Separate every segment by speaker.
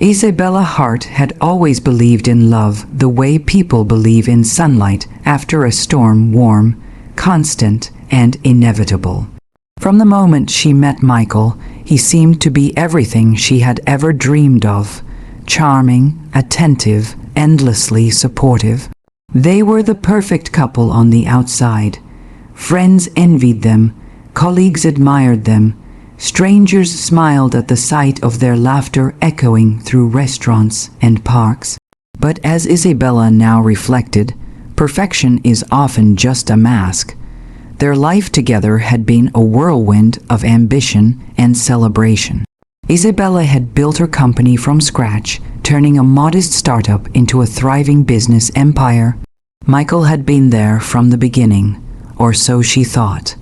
Speaker 1: Isabella Hart had always believed in love the way people believe in sunlight after a storm, warm, constant, and inevitable. From the moment she met Michael, he seemed to be everything she had ever dreamed of: charming, attentive, endlessly supportive. They were the perfect couple on the outside. Friends envied them, colleagues admired them, strangers smiled at the sight of their laughter echoing through restaurants and parks. But as Isabella now reflected, perfection is often just a mask. Their life together had been a whirlwind of ambition and celebration. Isabella had built her company from scratch, turning a modest startup into a thriving business empire. Michael had been there from the beginning, or so she thought.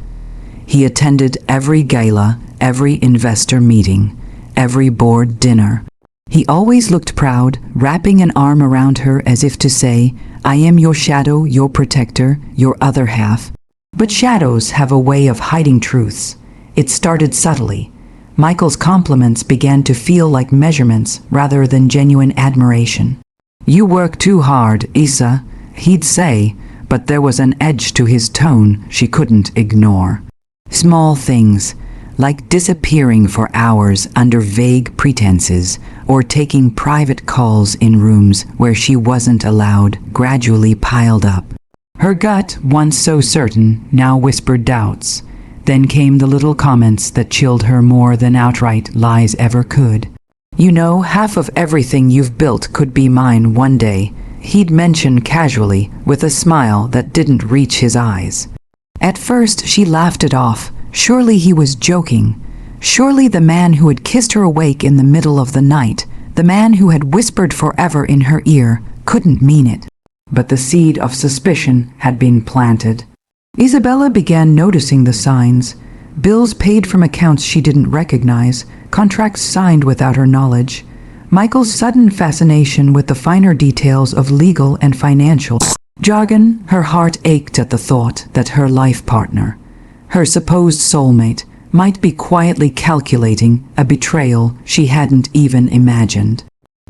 Speaker 1: He attended every gala, every investor meeting, every board dinner. He always looked proud, wrapping an arm around her as if to say, "I am your shadow, your protector, your other half." But shadows have a way of hiding truths. It started subtly. Michael's compliments began to feel like measurements rather than genuine admiration. "You work too hard, Isa," he'd say, but there was an edge to his tone she couldn't ignore. Small things, like disappearing for hours under vague pretenses or taking private calls in rooms where she wasn't allowed, gradually piled up. Her gut, once so certain, now whispered doubts. Then came the little comments that chilled her more than outright lies ever could. "You know, half of everything you've built could be mine one day," he'd mention casually, with a smile that didn't reach his eyes. At first she laughed it off. Surely he was joking. Surely the man who had kissed her awake in the middle of the night, the man who had whispered forever in her ear, couldn't mean it. But the seed of suspicion had been planted. Isabella began noticing the signs. Bills paid from accounts she didn't recognize, contracts signed without her knowledge. Michael's sudden fascination with the finer details of legal and financial jargon. Her heart ached at the thought that her life partner, her supposed soulmate, might be quietly calculating a betrayal she hadn't even imagined.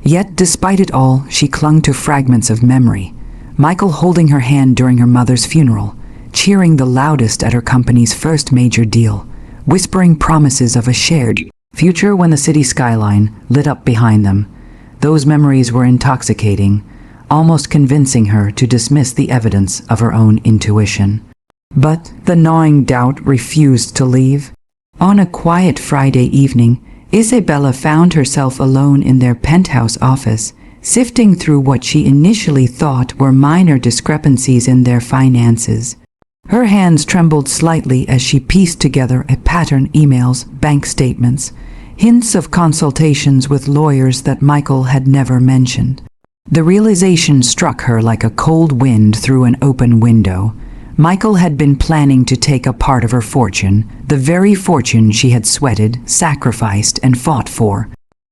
Speaker 1: Yet despite it all, she clung to fragments of memory. Michael holding her hand during her mother's funeral, cheering the loudest at her company's first major deal, whispering promises of a shared future when the city skyline lit up behind them. Those memories were intoxicating, almost convincing her to dismiss the evidence of her own intuition. But the gnawing doubt refused to leave. On a quiet Friday evening, Isabella found herself alone in their penthouse office, sifting through what she initially thought were minor discrepancies in their finances. Her hands trembled slightly as she pieced together a pattern: emails, bank statements, hints of consultations with lawyers that Michael had never mentioned. The realization struck her like a cold wind through an open window. Michael had been planning to take a part of her fortune, the very fortune she had sweated, sacrificed, and fought for.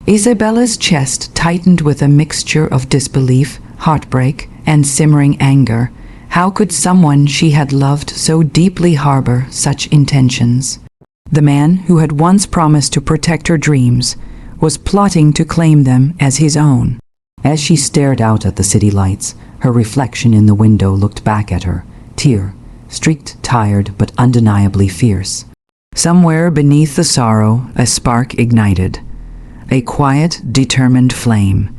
Speaker 1: Isabella's chest tightened with a mixture of disbelief, heartbreak, and simmering anger. How could someone she had loved so deeply harbor such intentions? The man who had once promised to protect her dreams was plotting to claim them as his own. As she stared out at the city lights, her reflection in the window looked back at her, tear-streaked, tired, but undeniably fierce. Somewhere beneath the sorrow, a spark ignited. A quiet, determined flame.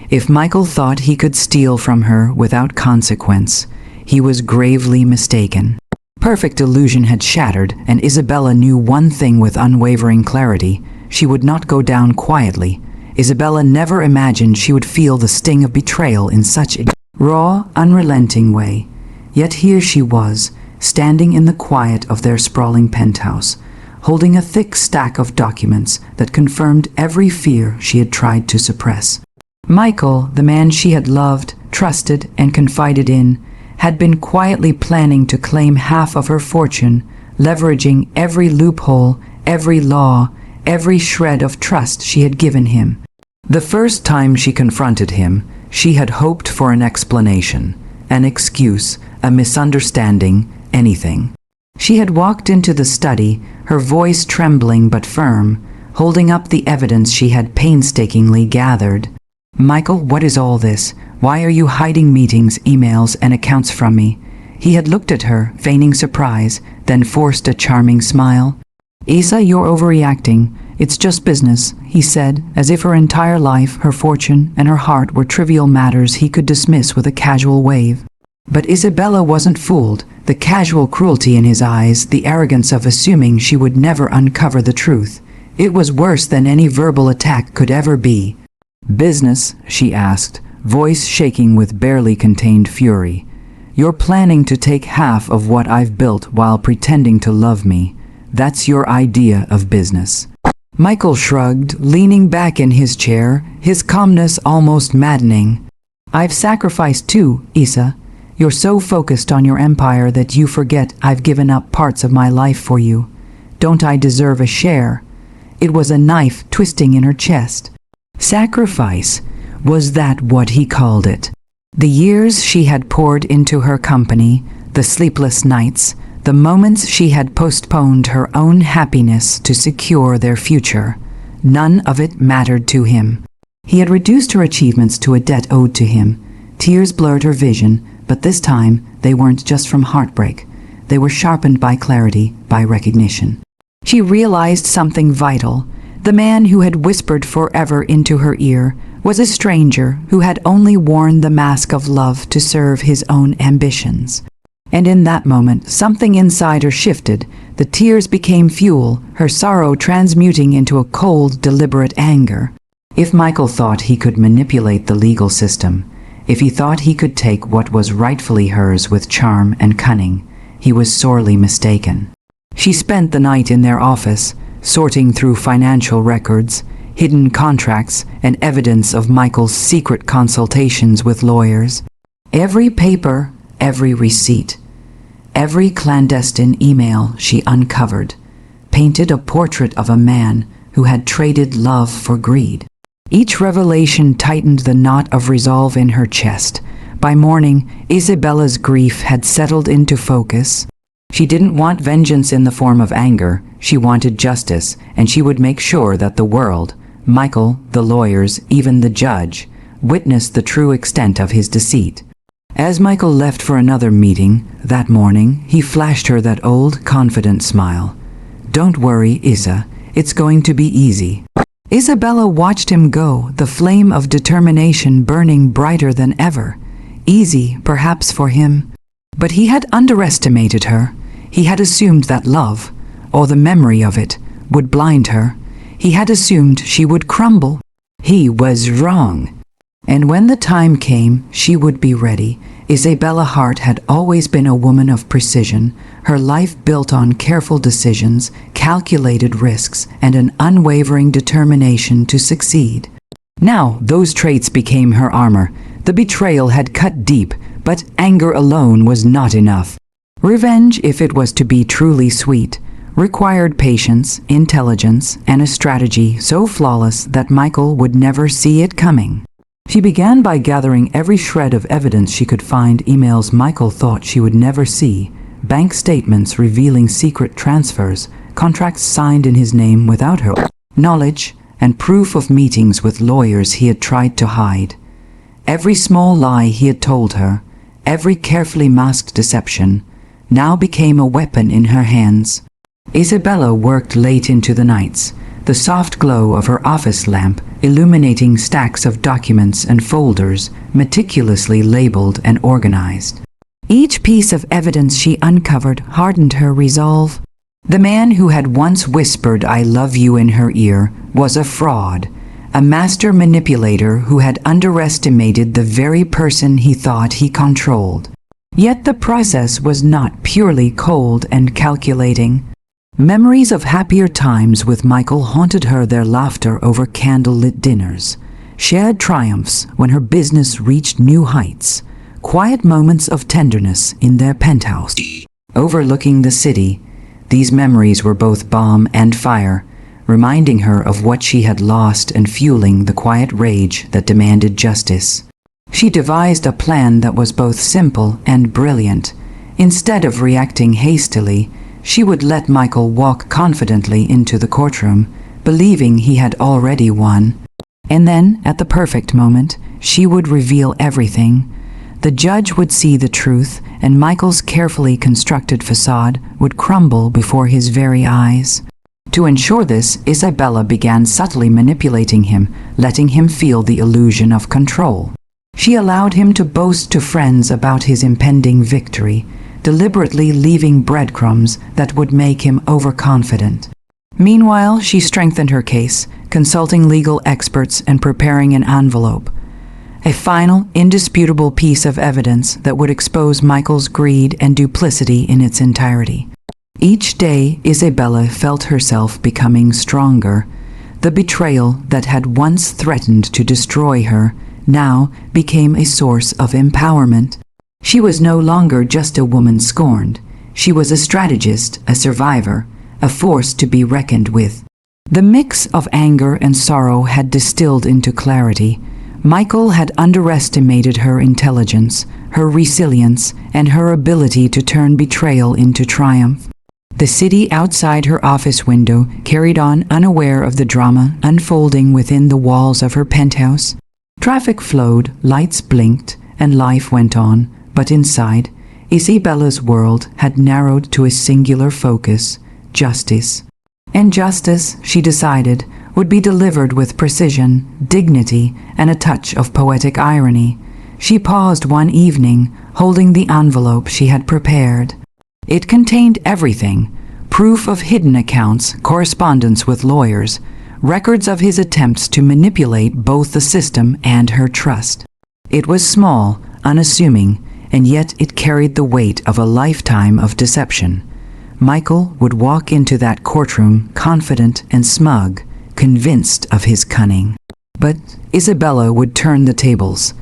Speaker 1: If Michael thought he could steal from her without consequence, he was gravely mistaken. Perfect illusion had shattered, and Isabella knew one thing with unwavering clarity: she would not go down quietly. Isabella never imagined she would feel the sting of betrayal in such a raw, unrelenting way. Yet here she was, standing in the quiet of their sprawling penthouse, holding a thick stack of documents that confirmed every fear she had tried to suppress. Michael, the man she had loved, trusted, and confided in, had been quietly planning to claim half of her fortune, leveraging every loophole, every law, every shred of trust she had given him. The first time she confronted him, she had hoped for an explanation, an excuse, a misunderstanding, anything. She had walked into the study, her voice trembling but firm, holding up the evidence she had painstakingly gathered. "Michael, what is all this? Why are you hiding meetings, emails, and accounts from me?" He had looked at her, feigning surprise, then forced a charming smile. "Isa, you're overreacting. It's just business," he said, as if her entire life, her fortune, and her heart were trivial matters he could dismiss with a casual wave. But Isabella wasn't fooled. The casual cruelty in his eyes, the arrogance of assuming she would never uncover the truth. It was worse than any verbal attack could ever be. "Business?" she asked, voice shaking with barely contained fury. "You're planning to take half of what I've built while pretending to love me. That's your idea of business." Michael shrugged, leaning back in his chair, his calmness almost maddening. "I've sacrificed too, Isa. You're so focused on your empire that you forget I've given up parts of my life for you. Don't I deserve a share?" It was a knife twisting in her chest. Sacrifice, was that what he called it? The years she had poured into her company, the sleepless nights, the moments she had postponed her own happiness to secure their future, none of it mattered to him. He had reduced her achievements to a debt owed to him. Tears blurred her vision, but this time they weren't just from heartbreak. They were sharpened by clarity, by recognition. She realized something vital. The man who had whispered forever into her ear was a stranger who had only worn the mask of love to serve his own ambitions. And in that moment, something inside her shifted. The tears became fuel, her sorrow transmuting into a cold, deliberate anger. If Michael thought he could manipulate the legal system, if he thought he could take what was rightfully hers with charm and cunning, he was sorely mistaken. She spent the night in their office, sorting through financial records, hidden contracts, and evidence of Michael's secret consultations with lawyers. Every paper, every receipt, every clandestine email she uncovered painted a portrait of a man who had traded love for greed. Each revelation tightened the knot of resolve in her chest. By morning, Isabella's grief had settled into focus. She didn't want vengeance in the form of anger. She wanted justice, and she would make sure that the world, Michael, the lawyers, even the judge, witnessed the true extent of his deceit. As Michael left for another meeting that morning, he flashed her that old, confident smile. "Don't worry, Isa. It's going to be easy." Isabella watched him go, the flame of determination burning brighter than ever. Easy, perhaps, for him. But he had underestimated her. He had assumed that love, or the memory of it, would blind her. He had assumed she would crumble. He was wrong. And when the time came, she would be ready. Isabella Hart had always been a woman of precision, her life built on careful decisions, calculated risks, and an unwavering determination to succeed. Now, those traits became her armor. The betrayal had cut deep, but anger alone was not enough. Revenge, if it was to be truly sweet, required patience, intelligence, and a strategy so flawless that Michael would never see it coming. She began by gathering every shred of evidence she could find, emails Michael thought she would never see, bank statements revealing secret transfers, contracts signed in his name without her knowledge, and proof of meetings with lawyers he had tried to hide. Every small lie he had told her, every carefully masked deception, now became a weapon in her hands. Isabella worked late into the nights, the soft glow of her office lamp illuminating stacks of documents and folders meticulously labeled and organized. Each piece of evidence she uncovered hardened her resolve. The man who had once whispered "I love you" in her ear was a fraud, a master manipulator who had underestimated the very person he thought he controlled. Yet the process was not purely cold and calculating. Memories of happier times with Michael haunted her, their laughter over candlelit dinners, shared triumphs when her business reached new heights, quiet moments of tenderness in their penthouse. Overlooking the city, these memories were both balm and fire, reminding her of what she had lost and fueling the quiet rage that demanded justice. She devised a plan that was both simple and brilliant. Instead of reacting hastily, she would let Michael walk confidently into the courtroom, believing he had already won. And then, at the perfect moment, she would reveal everything. The judge would see the truth, and Michael's carefully constructed facade would crumble before his very eyes. To ensure this, Isabella began subtly manipulating him, letting him feel the illusion of control. She allowed him to boast to friends about his impending victory, deliberately leaving breadcrumbs that would make him overconfident. Meanwhile, she strengthened her case, consulting legal experts and preparing an envelope. A final, indisputable piece of evidence that would expose Michael's greed and duplicity in its entirety. Each day, Isabella felt herself becoming stronger. The betrayal that had once threatened to destroy her now became a source of empowerment. She was no longer just a woman scorned. She was a strategist, a survivor, a force to be reckoned with. The mix of anger and sorrow had distilled into clarity. Michael had underestimated her intelligence, her resilience, and her ability to turn betrayal into triumph. The city outside her office window carried on, unaware of the drama unfolding within the walls of her penthouse. Traffic flowed, lights blinked, and life went on, but inside, Isabella's world had narrowed to a singular focus: justice. And justice, she decided, would be delivered with precision, dignity, and a touch of poetic irony. She paused one evening, holding the envelope she had prepared. It contained everything: proof of hidden accounts, correspondence with lawyers, records of his attempts to manipulate both the system and her trust. It was small, unassuming, and yet it carried the weight of a lifetime of deception. Michael would walk into that courtroom confident and smug, convinced of his cunning. But Isabella would turn the tables,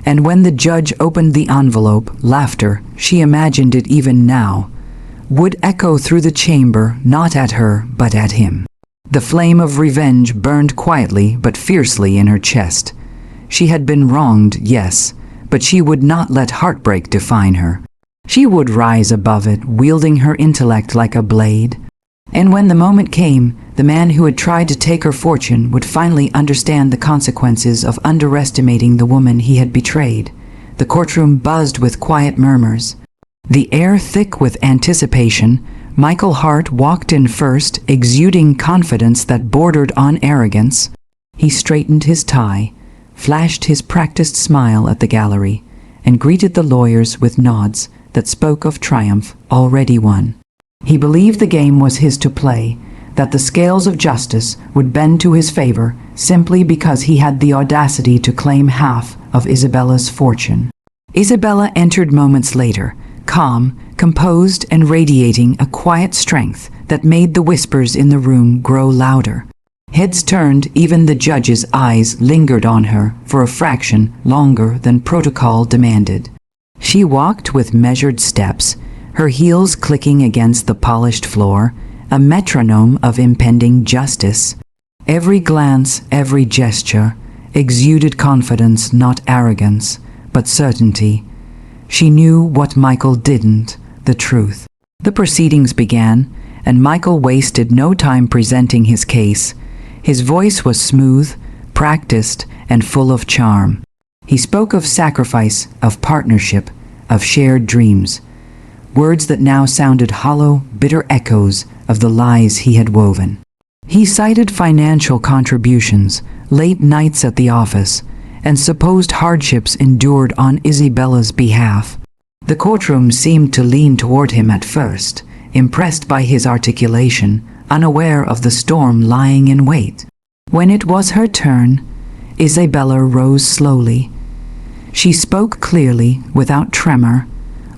Speaker 1: and when the judge opened the envelope, laughter, she imagined it even now, would echo through the chamber, not at her, but at him. The flame of revenge burned quietly but fiercely in her chest. She had been wronged, yes, but she would not let heartbreak define her. She would rise above it, wielding her intellect like a blade. And when the moment came, the man who had tried to take her fortune would finally understand the consequences of underestimating the woman he had betrayed. The courtroom buzzed with quiet murmurs. The air thick with anticipation, Michael Hart walked in first, exuding confidence that bordered on arrogance. He straightened his tie, flashed his practiced smile at the gallery, and greeted the lawyers with nods that spoke of triumph already won. He believed the game was his to play, that the scales of justice would bend to his favor simply because he had the audacity to claim half of Isabella's fortune. Isabella entered moments later, calm, composed, and radiating a quiet strength that made the whispers in the room grow louder. Heads turned, even the judge's eyes lingered on her for a fraction longer than protocol demanded. She walked with measured steps, her heels clicking against the polished floor, a metronome of impending justice. Every glance, every gesture, exuded confidence, not arrogance, but certainty. She knew what Michael didn't, the truth. The proceedings began, and Michael wasted no time presenting his case. His voice was smooth, practiced, and full of charm. He spoke of sacrifice, of partnership, of shared dreams, words that now sounded hollow, bitter echoes of the lies he had woven. He cited financial contributions, late nights at the office, and supposed hardships endured on Isabella's behalf. The courtroom seemed to lean toward him at first, impressed by his articulation, unaware of the storm lying in wait. When it was her turn, Isabella rose slowly. She spoke clearly, without tremor,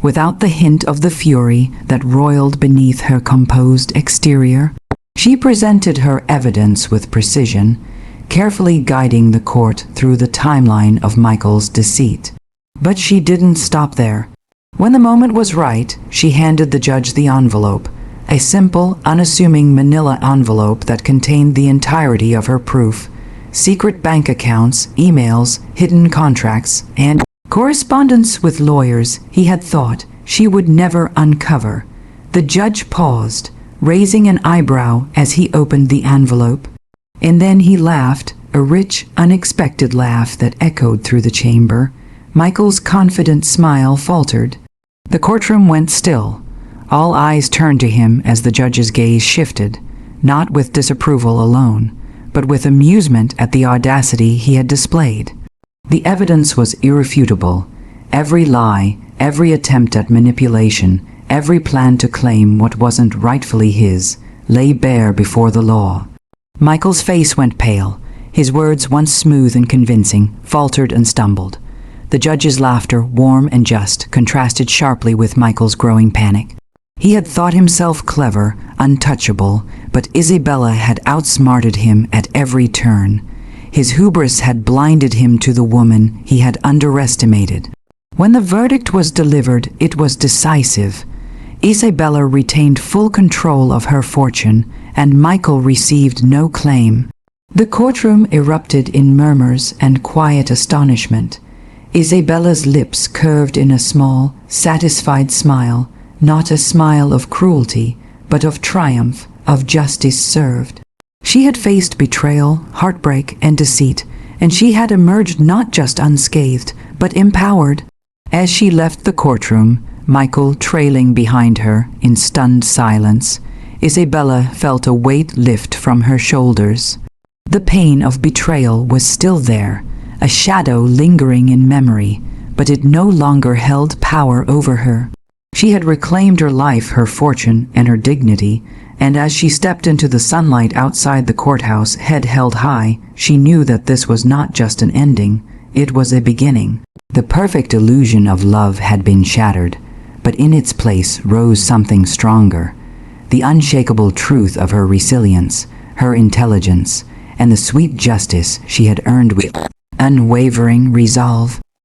Speaker 1: without the hint of the fury that roiled beneath her composed exterior. She presented her evidence with precision, carefully guiding the court through the timeline of Michael's deceit. But she didn't stop there. When the moment was right, she handed the judge the envelope, a simple, unassuming manila envelope that contained the entirety of her proof: secret bank accounts, emails, hidden contracts, and correspondence with lawyers he had thought she would never uncover. The judge paused, raising an eyebrow as he opened the envelope. And then he laughed, a rich, unexpected laugh that echoed through the chamber. Michael's confident smile faltered. The courtroom went still. All eyes turned to him as the judge's gaze shifted, not with disapproval alone, but with amusement at the audacity he had displayed. The evidence was irrefutable. Every lie, every attempt at manipulation, every plan to claim what wasn't rightfully his, lay bare before the law. Michael's face went pale. His words, once smooth and convincing, faltered and stumbled. The judge's laughter, warm and just, contrasted sharply with Michael's growing panic. He had thought himself clever, untouchable, but Isabella had outsmarted him at every turn. His hubris had blinded him to the woman he had underestimated. When the verdict was delivered, it was decisive. Isabella retained full control of her fortune, and Michael received no claim. The courtroom erupted in murmurs and quiet astonishment. Isabella's lips curved in a small, satisfied smile, not a smile of cruelty, but of triumph, of justice served. She had faced betrayal, heartbreak, and deceit, and she had emerged not just unscathed, but empowered. As she left the courtroom, Michael trailing behind her in stunned silence, Isabella felt a weight lift from her shoulders. The pain of betrayal was still there, a shadow lingering in memory, but it no longer held power over her. She had reclaimed her life, her fortune, and her dignity, and as she stepped into the sunlight outside the courthouse, head held high, she knew that this was not just an ending, it was a beginning. The perfect illusion of love had been shattered, but in its place rose something stronger. The unshakable truth of her resilience, her intelligence, and the sweet justice she had earned with unwavering resolve.